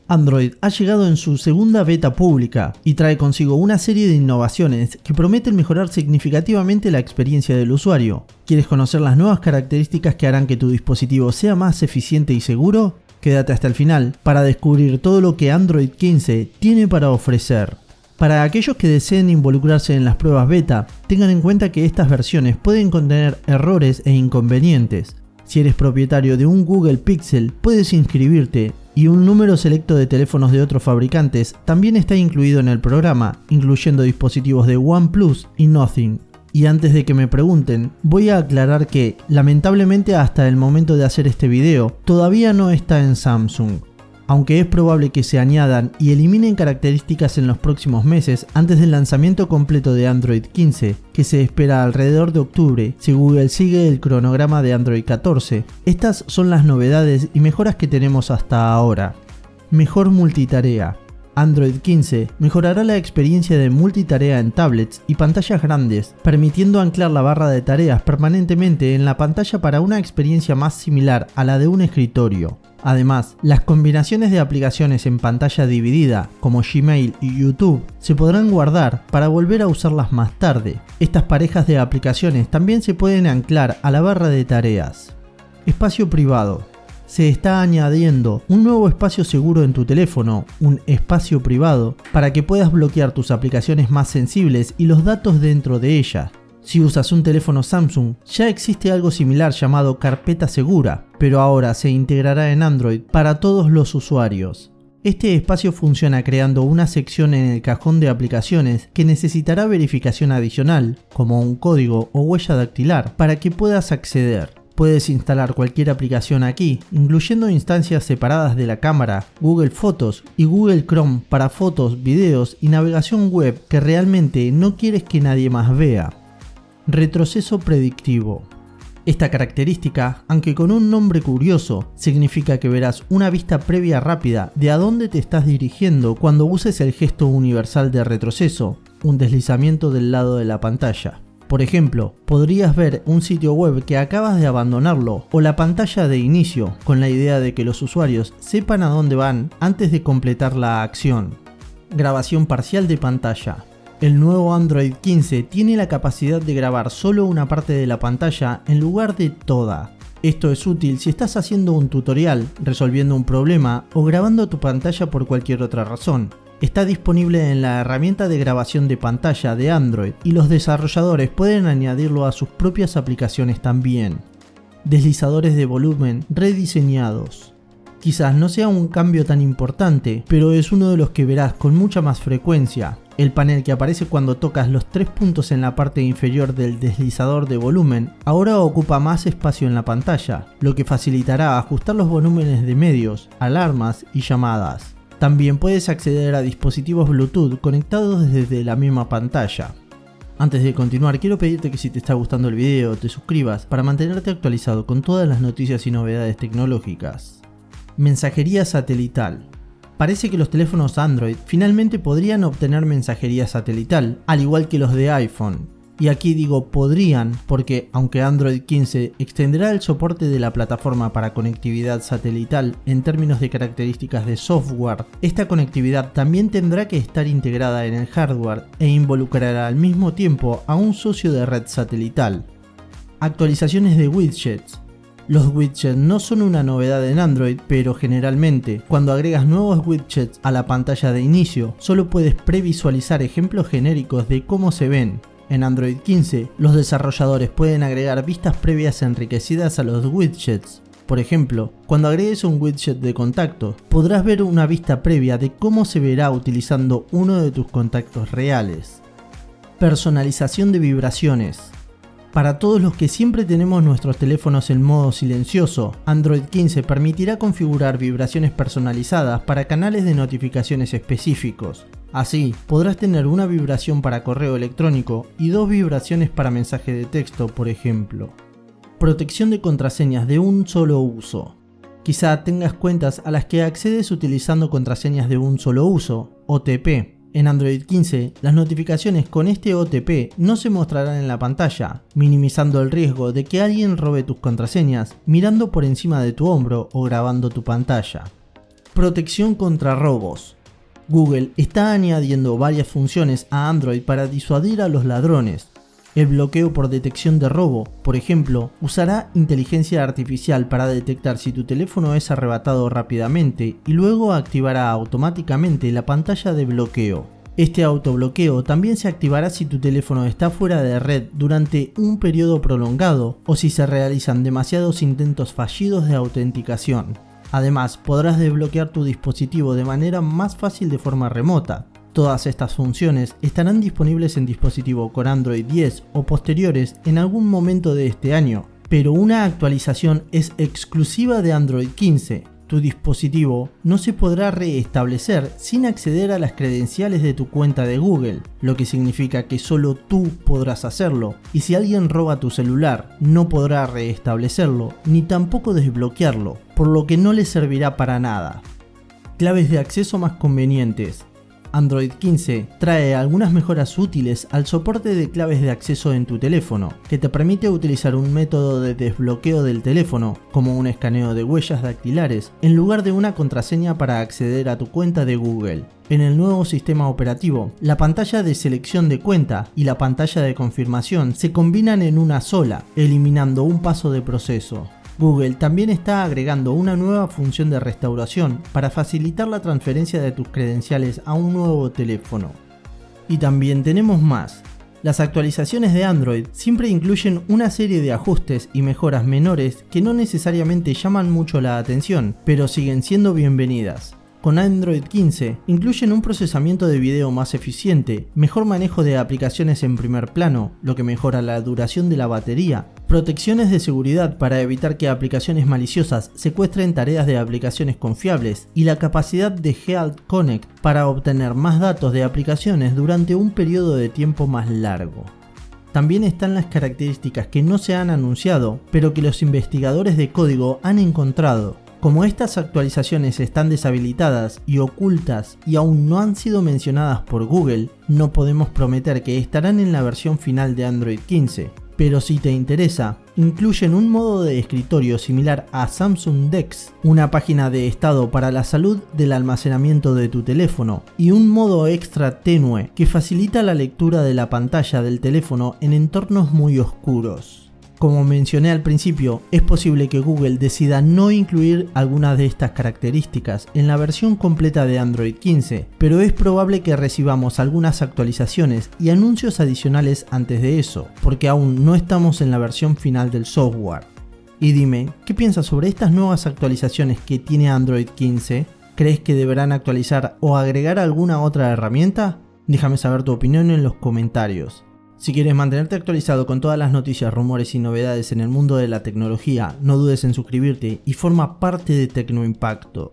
Android ha llegado en su segunda beta pública y trae consigo una serie de innovaciones que prometen mejorar significativamente la experiencia del usuario. ¿Quieres conocer las nuevas características que harán que tu dispositivo sea más eficiente y seguro? Quédate hasta el final para descubrir todo lo que Android 15 tiene para ofrecer. Para aquellos que deseen involucrarse en las pruebas beta, tengan en cuenta que estas versiones pueden contener errores e inconvenientes. Si eres propietario de un Google Pixel, puedes inscribirte y un número selecto de teléfonos de otros fabricantes también está incluido en el programa, incluyendo dispositivos de OnePlus y Nothing. Y antes de que me pregunten, voy a aclarar que, lamentablemente hasta el momento de hacer este video, todavía no está en Samsung. Aunque es probable que se añadan y eliminen características en los próximos meses antes del lanzamiento completo de Android 15, que se espera alrededor de octubre si Google sigue el cronograma de Android 14. Estas son las novedades y mejoras que tenemos hasta ahora. Mejor multitarea. Android 15 mejorará la experiencia de multitarea en tablets y pantallas grandes, permitiendo anclar la barra de tareas permanentemente en la pantalla para una experiencia más similar a la de un escritorio. Además, las combinaciones de aplicaciones en pantalla dividida, como Gmail y YouTube, se podrán guardar para volver a usarlas más tarde. Estas parejas de aplicaciones también se pueden anclar a la barra de tareas. Espacio privado. Se está añadiendo un nuevo espacio seguro en tu teléfono, un espacio privado, para que puedas bloquear tus aplicaciones más sensibles y los datos dentro de ella. Si usas un teléfono Samsung, ya existe algo similar llamado carpeta segura, pero ahora se integrará en Android para todos los usuarios. Este espacio funciona creando una sección en el cajón de aplicaciones que necesitará verificación adicional, como un código o huella dactilar, para que puedas acceder. Puedes instalar cualquier aplicación aquí, incluyendo instancias separadas de la cámara, Google Fotos y Google Chrome para fotos, videos y navegación web que realmente no quieres que nadie más vea. Retroceso predictivo. Esta característica, aunque con un nombre curioso, significa que verás una vista previa rápida de a dónde te estás dirigiendo cuando uses el gesto universal de retroceso, un deslizamiento del lado de la pantalla. Por ejemplo, podrías ver un sitio web que acabas de abandonarlo o la pantalla de inicio, con la idea de que los usuarios sepan a dónde van antes de completar la acción. Grabación parcial de pantalla. El nuevo Android 15 tiene la capacidad de grabar solo una parte de la pantalla en lugar de toda. Esto es útil si estás haciendo un tutorial, resolviendo un problema o grabando tu pantalla por cualquier otra razón. Está disponible en la herramienta de grabación de pantalla de Android y los desarrolladores pueden añadirlo a sus propias aplicaciones también. Deslizadores de volumen rediseñados. Quizás no sea un cambio tan importante, pero es uno de los que verás con mucha más frecuencia. El panel que aparece cuando tocas los 3 puntos en la parte inferior del deslizador de volumen ahora ocupa más espacio en la pantalla, lo que facilitará ajustar los volúmenes de medios, alarmas y llamadas. También puedes acceder a dispositivos Bluetooth conectados desde la misma pantalla. Antes de continuar, quiero pedirte que si te está gustando el video te suscribas para mantenerte actualizado con todas las noticias y novedades tecnológicas. Mensajería satelital. Parece que los teléfonos Android finalmente podrían obtener mensajería satelital, al igual que los de iPhone. Y aquí digo podrían porque, aunque Android 15 extenderá el soporte de la plataforma para conectividad satelital en términos de características de software, esta conectividad también tendrá que estar integrada en el hardware e involucrará al mismo tiempo a un socio de red satelital. Actualizaciones de widgets. Los widgets no son una novedad en Android, pero generalmente, cuando agregas nuevos widgets a la pantalla de inicio, solo puedes previsualizar ejemplos genéricos de cómo se ven. En Android 15, los desarrolladores pueden agregar vistas previas enriquecidas a los widgets. Por ejemplo, cuando agregues un widget de contacto, podrás ver una vista previa de cómo se verá utilizando uno de tus contactos reales. Personalización de vibraciones. Para todos los que siempre tenemos nuestros teléfonos en modo silencioso, Android 15 permitirá configurar vibraciones personalizadas para canales de notificaciones específicos. Así, podrás tener una vibración para correo electrónico y 2 vibraciones para mensaje de texto, por ejemplo. Protección de contraseñas de un solo uso. Quizá tengas cuentas a las que accedes utilizando contraseñas de un solo uso, OTP. En Android 15, las notificaciones con este OTP no se mostrarán en la pantalla, minimizando el riesgo de que alguien robe tus contraseñas mirando por encima de tu hombro o grabando tu pantalla. Protección contra robos. Google está añadiendo varias funciones a Android para disuadir a los ladrones. El bloqueo por detección de robo, por ejemplo, usará inteligencia artificial para detectar si tu teléfono es arrebatado rápidamente y luego activará automáticamente la pantalla de bloqueo. Este autobloqueo también se activará si tu teléfono está fuera de red durante un periodo prolongado o si se realizan demasiados intentos fallidos de autenticación. Además, podrás desbloquear tu dispositivo de manera más fácil de forma remota. Todas estas funciones estarán disponibles en dispositivo con Android 10 o posteriores en algún momento de este año, pero una actualización es exclusiva de Android 15. Tu dispositivo no se podrá reestablecer sin acceder a las credenciales de tu cuenta de Google, lo que significa que solo tú podrás hacerlo, y si alguien roba tu celular no podrá reestablecerlo ni tampoco desbloquearlo, por lo que no le servirá para nada. Claves de acceso más convenientes. Android 15 trae algunas mejoras útiles al soporte de claves de acceso en tu teléfono, que te permite utilizar un método de desbloqueo del teléfono, como un escaneo de huellas dactilares, en lugar de una contraseña para acceder a tu cuenta de Google. En el nuevo sistema operativo, la pantalla de selección de cuenta y la pantalla de confirmación se combinan en una sola, eliminando un paso de proceso. Google también está agregando una nueva función de restauración para facilitar la transferencia de tus credenciales a un nuevo teléfono. Y también tenemos más. Las actualizaciones de Android siempre incluyen una serie de ajustes y mejoras menores que no necesariamente llaman mucho la atención, pero siguen siendo bienvenidas. Con Android 15 incluyen un procesamiento de video más eficiente, mejor manejo de aplicaciones en primer plano, lo que mejora la duración de la batería, protecciones de seguridad para evitar que aplicaciones maliciosas secuestren tareas de aplicaciones confiables y la capacidad de Health Connect para obtener más datos de aplicaciones durante un periodo de tiempo más largo. También están las características que no se han anunciado, pero que los investigadores de código han encontrado. Como estas actualizaciones están deshabilitadas y ocultas y aún no han sido mencionadas por Google, no podemos prometer que estarán en la versión final de Android 15. Pero si te interesa, incluyen un modo de escritorio similar a Samsung DeX, una página de estado para la salud del almacenamiento de tu teléfono y un modo extra tenue que facilita la lectura de la pantalla del teléfono en entornos muy oscuros. Como mencioné al principio, es posible que Google decida no incluir algunas de estas características en la versión completa de Android 15, pero es probable que recibamos algunas actualizaciones y anuncios adicionales antes de eso, porque aún no estamos en la versión final del software. Y dime, ¿qué piensas sobre estas nuevas actualizaciones que tiene Android 15? ¿Crees que deberán actualizar o agregar alguna otra herramienta? Déjame saber tu opinión en los comentarios. Si quieres mantenerte actualizado con todas las noticias, rumores y novedades en el mundo de la tecnología, no dudes en suscribirte y forma parte de Tecnoimpacto.